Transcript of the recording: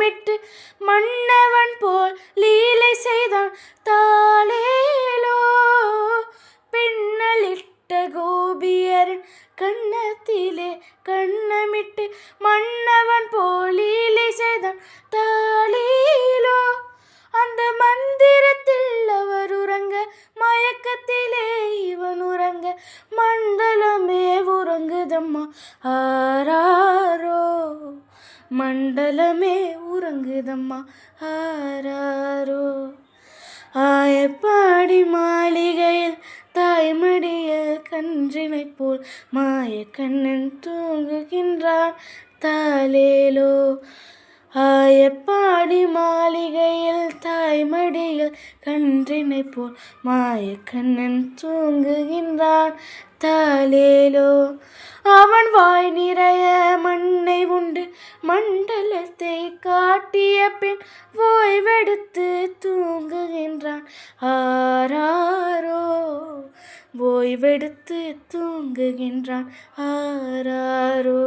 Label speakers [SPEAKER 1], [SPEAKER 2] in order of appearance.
[SPEAKER 1] கன்னமிட்டு மன்னவன் போல் லீலை செய்தான் தாளேலோ. பின்னலிட்ட கோபியரின் கன்னத்திலே கன்னமிட்டு மன்னவன் போல் லீலை செய்தான் தாளேலோ. அந்த மந்திரத்தில் அவர் உறங்க மயக்கத்திலே இவன் உறங்க மண்டலமே உறங்குதம்மா ஆராரோ. மண்டலமே உறங்குதம்மா ஆராரோ. ஆயப்பாடி மாளிகையில் தாய்மடியில் கன்றினை போல் மாயக்கண்ணன் தூங்குகின்றான் தாலேலோ. ஆயப்பாடி மாளிகையில் தாய்மடியில் கன்றினை போல் மாயக்கண்ணன் தூங்குகின்றான் தாலேலோ. அவன் வாய் நிறைய மண்ணை உண்டு மண்டலத்தை காட்டிய பின் ஓய்வெடுத்து தூங்குகின்றான் ஆராரோ. ஓய்வெடுத்து தூங்குகின்றான் ஆராரோ.